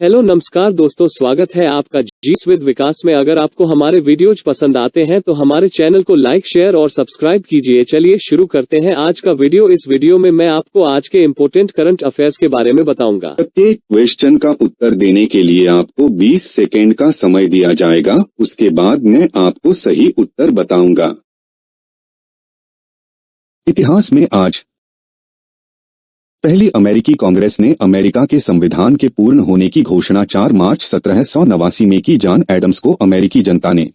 Hello नमस्कार दोस्तों, स्वागत है आपका जीस विद विकास में। अगर आपको हमारे वीडियोज पसंद आते हैं तो हमारे चैनल को लाइक, शेयर और सब्सक्राइब कीजिए। चलिए शुरू करते हैं आज का वीडियो। इस वीडियो में मैं आपको आज के इम्पोर्टेंट करंट अफेयर्स के बारे में बताऊंगा। प्रत्येक क्वेश्चन का उत्तर देने के लिए आपको 20 सेकेंड का समय दिया जाएगा। उसके बाद मैं आपको सही उत्तर बताऊंगा। इतिहास में आज पहली अमेरिकी कांग्रेस ने अमेरिका के संविधान के पूर्ण होने की घोषणा 4 मार्च 1789 में की। जॉन एडम्स को अमेरिकी जनता ने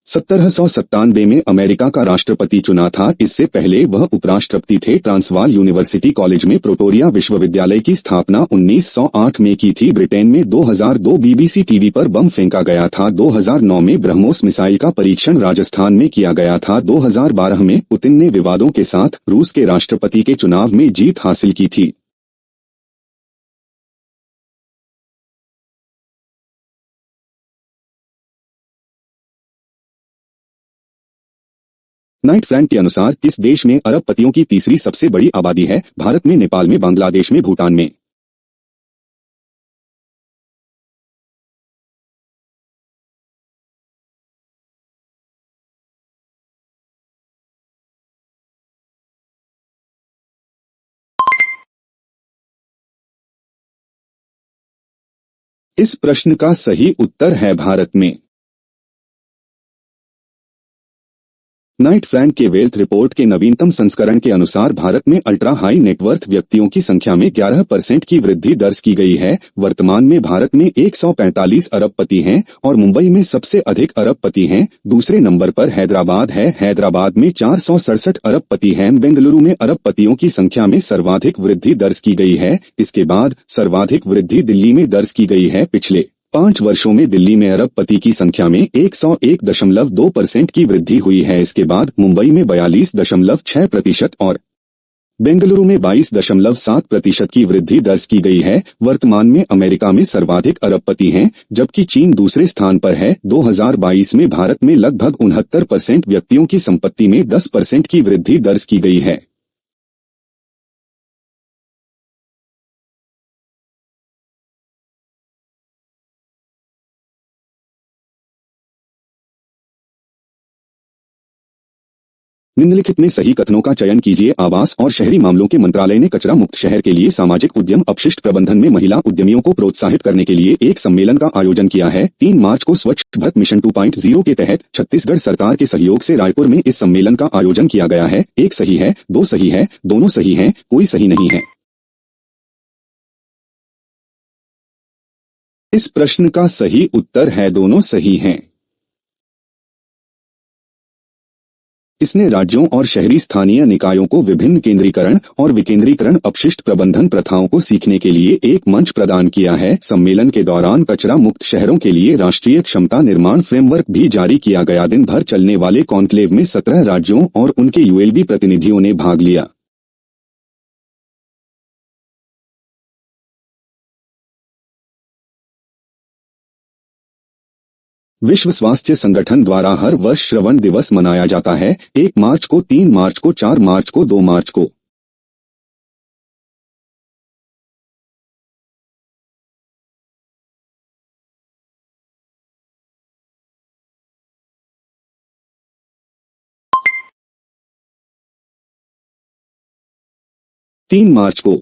1797 में अमेरिका का राष्ट्रपति चुना था। इससे पहले वह उपराष्ट्रपति थे। ट्रांसवाल यूनिवर्सिटी कॉलेज में प्रोटोरिया विश्वविद्यालय की स्थापना 1908 में की थी। ब्रिटेन में 2002 बीबीसी टीवी पर बम फेंका गया था। 2009 में ब्रह्मोस मिसाइल का परीक्षण राजस्थान में किया गया था। 2012 में पुतिन ने विवादों के साथ रूस के राष्ट्रपति के चुनाव में जीत हासिल की थी। नाइट फ्रैंक के अनुसार किस देश में अरबपतियों की तीसरी सबसे बड़ी आबादी है? भारत में, नेपाल में, बांग्लादेश में, भूटान में। इस प्रश्न का सही उत्तर है भारत में। नाइट फ्रैंक के वेल्थ रिपोर्ट के नवीनतम संस्करण के अनुसार भारत में अल्ट्रा हाई नेटवर्थ व्यक्तियों की संख्या में 11% की वृद्धि दर्ज की गई है। वर्तमान में भारत में 145 अरबपति हैं और मुंबई में सबसे अधिक अरबपति हैं। दूसरे नंबर पर हैदराबाद है। हैदराबाद में 467 अरबपति हैं। बेंगलुरु में अरबपतियों की संख्या में सर्वाधिक वृद्धि दर्ज की गई है। इसके बाद सर्वाधिक वृद्धि दिल्ली में दर्ज की गई है। पिछले 5 वर्षों में दिल्ली में अरबपति की संख्या में 101.2% की वृद्धि हुई है। इसके बाद मुंबई में 42.6% और बेंगलुरु में 22.7% की वृद्धि दर्ज की गई है। वर्तमान में अमेरिका में सर्वाधिक अरबपति हैं, जबकि चीन दूसरे स्थान पर है। 2022 में भारत में लगभग 69% व्यक्तियों की संपत्ति में 10% की वृद्धि दर्ज की गई है। निम्नलिखित में सही कथनों का चयन कीजिए। आवास और शहरी मामलों के मंत्रालय ने कचरा मुक्त शहर के लिए सामाजिक उद्यम अपशिष्ट प्रबंधन में महिला उद्यमियों को प्रोत्साहित करने के लिए एक सम्मेलन का आयोजन किया है। 3 मार्च को स्वच्छ भारत मिशन 2.0 के तहत छत्तीसगढ़ सरकार के सहयोग से रायपुर में इस सम्मेलन का आयोजन किया गया है। एक सही है, 2 सही है, दोनों सही है, कोई सही नहीं है। इस प्रश्न का सही उत्तर है दोनों सही हैं। इसने राज्यों और शहरी स्थानीय निकायों को विभिन्न केंद्रीकरण और विकेंद्रीकरण अपशिष्ट प्रबंधन प्रथाओं को सीखने के लिए एक मंच प्रदान किया है। सम्मेलन के दौरान कचरा मुक्त शहरों के लिए राष्ट्रीय क्षमता निर्माण फ्रेमवर्क भी जारी किया गया। दिन भर चलने वाले कॉन्क्लेव में 17 राज्यों और उनके यूएलबी प्रतिनिधियों ने भाग लिया। विश्व स्वास्थ्य संगठन द्वारा हर वर्ष श्रवण दिवस मनाया जाता है। 1 मार्च को, 3 मार्च को, 4 मार्च को, 2 मार्च को। तीन मार्च को।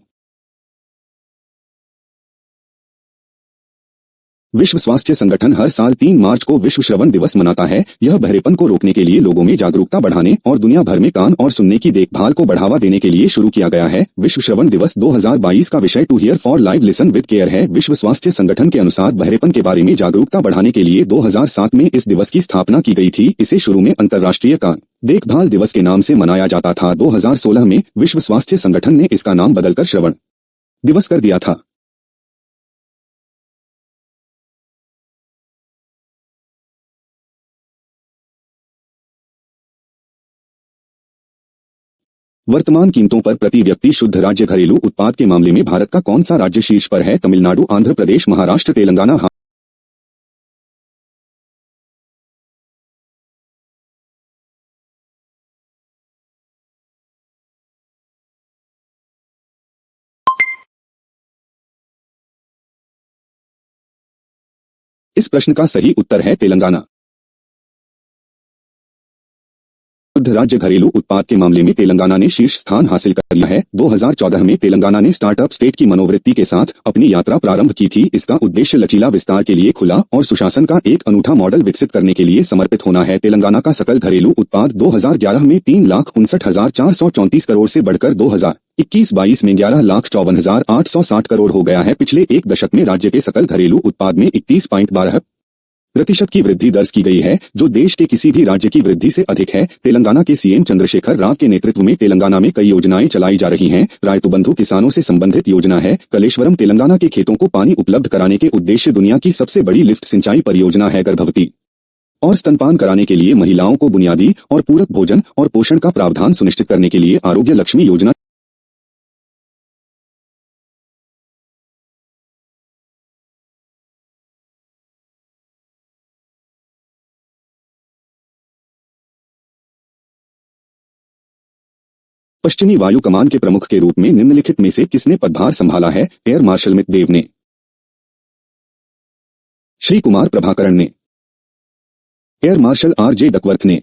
विश्व स्वास्थ्य संगठन हर साल 3 मार्च को विश्व श्रवण दिवस मनाता है। यह बहरेपन को रोकने के लिए लोगों में जागरूकता बढ़ाने और दुनिया भर में कान और सुनने की देखभाल को बढ़ावा देने के लिए शुरू किया गया है। विश्व श्रवण दिवस 2022 का विषय to hear for live listen with care है। विश्व स्वास्थ्य संगठन के अनुसार बहरेपन के बारे में जागरूकता बढ़ाने के लिए 2007 में इस दिवस की स्थापना की गई थी। इसे शुरू में अंतर्राष्ट्रीय कान देखभाल दिवस के नाम से मनाया जाता था। 2016 में विश्व स्वास्थ्य संगठन ने इसका नाम बदलकर श्रवण दिवस कर दिया था। वर्तमान कीमतों पर प्रति व्यक्ति शुद्ध राज्य घरेलू उत्पाद के मामले में भारत का कौन सा राज्य शीर्ष पर है? तमिलनाडु, आंध्र प्रदेश, महाराष्ट्र, तेलंगाना। इस प्रश्न का सही उत्तर है तेलंगाना। शुद्ध राज्य घरेलू उत्पाद के मामले में तेलंगाना ने शीर्ष स्थान हासिल कर लिया है। 2014 में तेलंगाना ने स्टार्टअप स्टेट की मनोवृत्ति के साथ अपनी यात्रा प्रारंभ की थी। इसका उद्देश्य लचीला विस्तार के लिए खुला और सुशासन का एक अनूठा मॉडल विकसित करने के लिए समर्पित होना है। तेलंगाना का सकल घरेलू उत्पाद 2011 में 3,59,434 करोड़ से बढ़कर 2021-22 में 11,54,860 करोड़ हो गया है। पिछले एक दशक में राज्य के सकल घरेलू उत्पाद में 31.12% की वृद्धि दर्ज की गई है, जो देश के किसी भी राज्य की वृद्धि से अधिक है। तेलंगाना के सीएम चंद्रशेखर राव के नेतृत्व में तेलंगाना में कई योजनाएं चलाई जा रही हैं। रायतु बंधु किसानों से संबंधित योजना है। कलेश्वरम तेलंगाना के खेतों को पानी उपलब्ध कराने के उद्देश्य दुनिया की सबसे बड़ी लिफ्ट सिंचाई परियोजना है। गर्भवती और स्तनपान कराने के लिए महिलाओं को बुनियादी और पूरक भोजन और पोषण का प्रावधान सुनिश्चित करने के लिए आरोग्य लक्ष्मी योजना। पश्चिमी वायु कमान के प्रमुख के रूप में निम्नलिखित में से किसने पदभार संभाला है? एयर मार्शल अमित देव ने, श्री कुमार प्रभाकरण ने, एयर मार्शल आर.जे. डकवर्थ ने,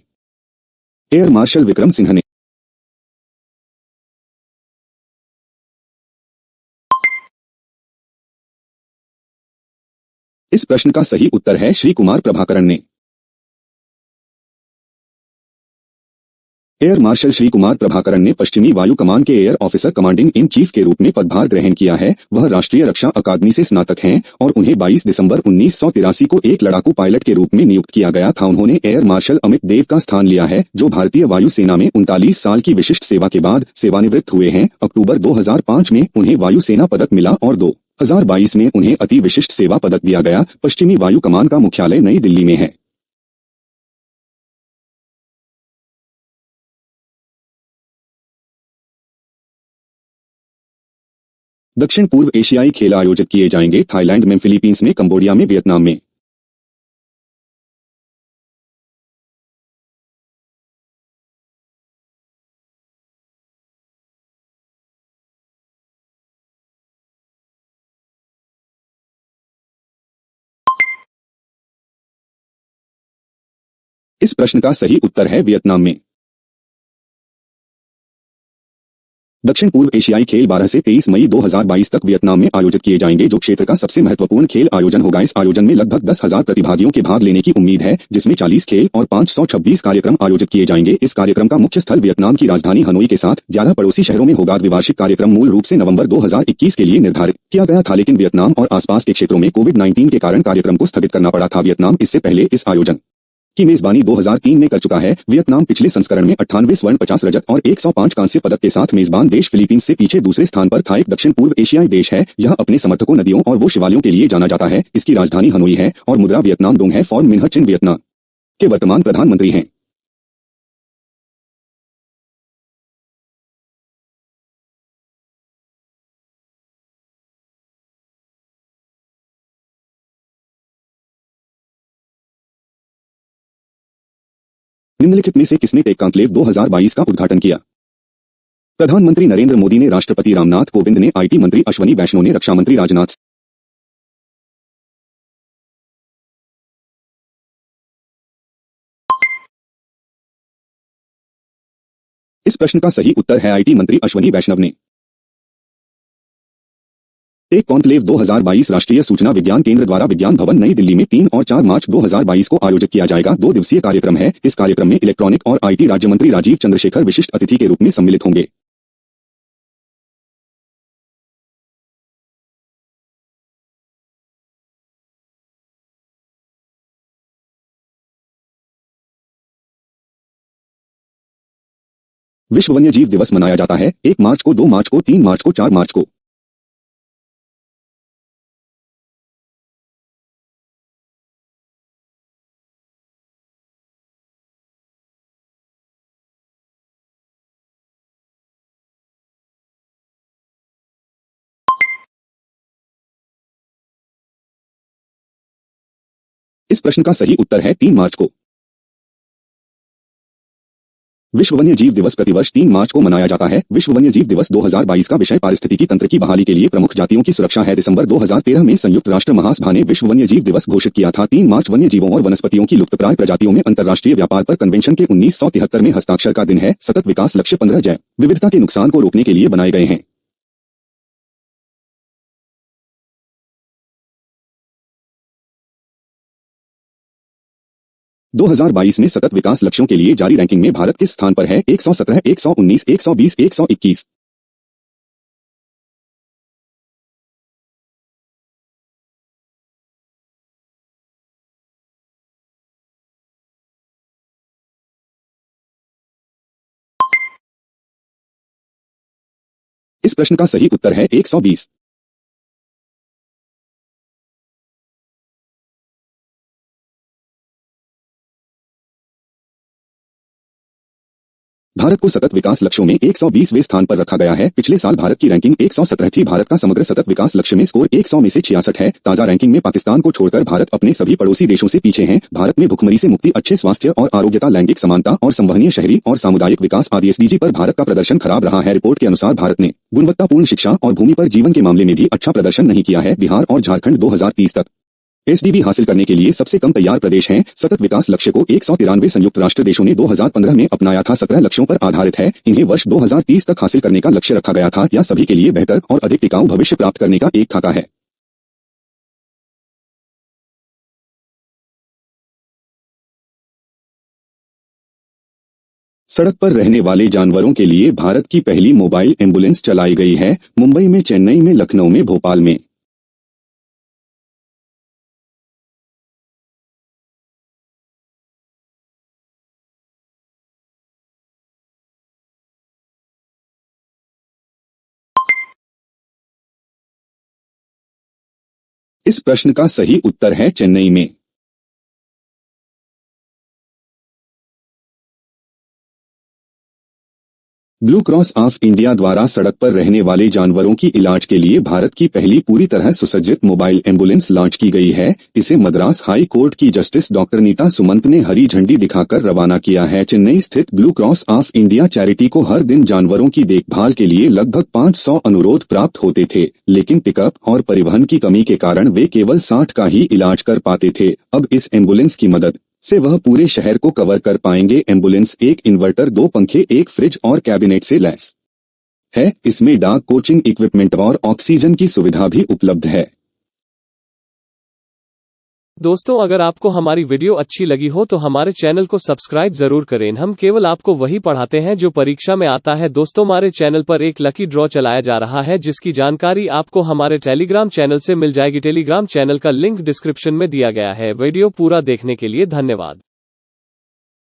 एयर मार्शल विक्रम सिंह ने। इस प्रश्न का सही उत्तर है श्री कुमार प्रभाकरण ने। एयर मार्शल श्री कुमार प्रभाकरण ने पश्चिमी वायु कमान के air officer commanding in chief के रूप में पदभार ग्रहण किया है। वह राष्ट्रीय रक्षा अकादमी से स्नातक हैं और उन्हें 22 दिसंबर 1983 को एक लड़ाकू पायलट के रूप में नियुक्त किया गया था। उन्होंने एयर मार्शल अमित देव का स्थान लिया है, जो भारतीय वायु सेना में 39 साल की विशिष्ट सेवा के बाद सेवानिवृत्त हुए हैं। अक्टूबर 2005 में उन्हें वायुसेना पदक मिला और 2022 में उन्हें अति विशिष्ट सेवा पदक दिया गया। पश्चिमी वायु कमान का मुख्यालय नई दिल्ली में है। दक्षिण पूर्व एशियाई खेल आयोजित किए जाएंगे थाईलैंड में, फिलीपींस में, कंबोडिया में, वियतनाम में। इस प्रश्न का सही उत्तर है वियतनाम में। दक्षिण पूर्व एशियाई खेल 12 से 23 मई 2022 तक वियतनाम में आयोजित किए जाएंगे, जो क्षेत्र का सबसे महत्वपूर्ण खेल आयोजन होगा। इस आयोजन में लगभग 10,000 प्रतिभागियों के भाग लेने की उम्मीद है, जिसमें 40 खेल और 526 कार्यक्रम आयोजित किए जाएंगे। इस कार्यक्रम का मुख्य स्थल वियतनाम की राजधानी हनोई के साथ 11 पड़ोसी शहरों में होगा। द्विवार्षिक कार्यक्रम मूल रूप से नवंबर 2021 के लिए निर्धारित किया गया था, लेकिन वियतनाम और आसपास के क्षेत्रों में कोविड-19 के कारण कार्यक्रम को स्थगित करना पड़ा था। वियतनाम इससे पहले इस आयोजन की मेजबानी 2003 में कर चुका है। वियतनाम पिछले संस्करण में 98 स्वर्ण, 50 रजत और 105 कांस्य पदक के साथ मेजबान देश फिलीपींस से पीछे दूसरे स्थान पर था। एक दक्षिण पूर्व एशियाई देश है। यह अपने समर्थकों, नदियों और वो शिवालयों के लिए जाना जाता है। इसकी राजधानी हनोई है और मुद्रा वियतनाम डोंग है। फॉर्म मिन्ह चिन वियतनाम के वर्तमान प्रधानमंत्री हैं। निम्नलिखित में से किसने टेक कॉन्क्लेव 2022 का उद्घाटन किया? प्रधानमंत्री नरेंद्र मोदी ने, राष्ट्रपति रामनाथ कोविंद ने, आईटी मंत्री अश्वनी वैष्णव ने, रक्षा मंत्री राजनाथ। इस प्रश्न का सही उत्तर है आईटी मंत्री अश्वनी वैष्णव ने। टेक कॉन्क्लेव 2022 राष्ट्रीय सूचना विज्ञान केंद्र द्वारा विज्ञान भवन नई दिल्ली में 3 और 4 मार्च 2022 को आयोजित किया जाएगा। 2 दिवसीय कार्यक्रम है। इस कार्यक्रम में इलेक्ट्रॉनिक और आईटी राज्य मंत्री राजीव चंद्रशेखर विशिष्ट अतिथि के रूप में सम्मिलित होंगे। विश्व वन्यजीव दिवस मनाया जाता है 1 मार्च को, 2 मार्च को, 3 मार्च को, 4 मार्च को। इस प्रश्न का सही उत्तर है 3 मार्च को। विश्व वन्य जीव दिवस प्रतिवर्ष 3 मार्च को मनाया जाता है। विश्व वन्य जीव दिवस 2022 का विषय पारिस्थितिकी तंत्र की बहाली के लिए प्रमुख जातियों की सुरक्षा है। दिसंबर 2013 में संयुक्त राष्ट्र महासभा ने विश्व वन्य जीव दिवस घोषित किया था। 3 मार्च वन्य जीवों और वनस्पतियों की लुप्तप्राय प्रजातियों में अंतर्राष्ट्रीय व्यापार पर कन्वेंशन के 1973 में हस्ताक्षर का दिन है। सतत विकास लक्ष्य 15 जैव विविधता के नुकसान को रोकने के लिए बनाए गए हैं। 2022 में सतत विकास लक्ष्यों के लिए जारी रैंकिंग में भारत किस स्थान पर है? 117, 119, 120, 121। इस प्रश्न का सही उत्तर है 120। भारत को सतत विकास लक्ष्यों में 120वें स्थान पर रखा गया है। पिछले साल भारत की रैंकिंग 117 थी। भारत का समग्र सतत विकास लक्ष्य में स्कोर 100 में से 66 है। ताजा रैंकिंग में पाकिस्तान को छोड़कर भारत अपने सभी पड़ोसी देशों से पीछे है। भारत में भुखमरी से मुक्ति, अच्छे स्वास्थ्य और आरोग्यता, लैंगिक समानता और संवहनीय शहरी और सामुदायिक विकास आदि एसडीजी पर भारत का प्रदर्शन खराब रहा है। रिपोर्ट के अनुसार भारत ने गुणवत्तापूर्ण शिक्षा और भूमि पर जीवन के मामले में भी अच्छा प्रदर्शन नहीं किया है। बिहार और झारखंड 2030 तक एसडीबी हासिल करने के लिए सबसे कम तैयार प्रदेश हैं। सतत विकास लक्ष्य को 193 संयुक्त राष्ट्र देशों ने 2015 में अपनाया था। 17 लक्ष्यों पर आधारित है। इन्हें वर्ष 2030 तक हासिल करने का लक्ष्य रखा गया था। यह सभी के लिए बेहतर और अधिक टिकाऊ भविष्य प्राप्त करने का एक खाका है। सड़क पर रहने वाले जानवरों के लिए भारत की पहली मोबाइल एम्बुलेंस चलाई गई है। मुंबई में, चेन्नई में, लखनऊ में, भोपाल में। इस प्रश्न का सही उत्तर है चेन्नई में। ब्लू क्रॉस ऑफ इंडिया द्वारा सड़क पर रहने वाले जानवरों की इलाज के लिए भारत की पहली पूरी तरह सुसज्जित मोबाइल एम्बुलेंस लॉन्च की गई है। इसे मद्रास हाई कोर्ट की जस्टिस डॉक्टर नीता सुमंत ने हरी झंडी दिखाकर रवाना किया है। चेन्नई स्थित blue cross of India charity को हर दिन जानवरों की देखभाल के लिए लगभग 500 अनुरोध प्राप्त होते थे, लेकिन पिकअप और परिवहन की कमी के कारण वे केवल 60 का ही इलाज कर पाते थे। अब इस एम्बुलेंस की मदद से वह पूरे शहर को कवर कर पाएंगे। एम्बुलेंस एक इन्वर्टर, 2 पंखे, एक फ्रिज और कैबिनेट से लैस है। इसमें डॉग कोचिंग इक्विपमेंट और ऑक्सीजन की सुविधा भी उपलब्ध है। दोस्तों, अगर आपको हमारी वीडियो अच्छी लगी हो तो हमारे चैनल को सब्सक्राइब जरूर करें। हम केवल आपको वही पढ़ाते हैं जो परीक्षा में आता है। दोस्तों, हमारे चैनल पर एक लकी ड्रॉ चलाया जा रहा है, जिसकी जानकारी आपको हमारे टेलीग्राम चैनल से मिल जाएगी। टेलीग्राम चैनल का लिंक डिस्क्रिप्शन में दिया गया है। वीडियो पूरा देखने के लिए धन्यवाद।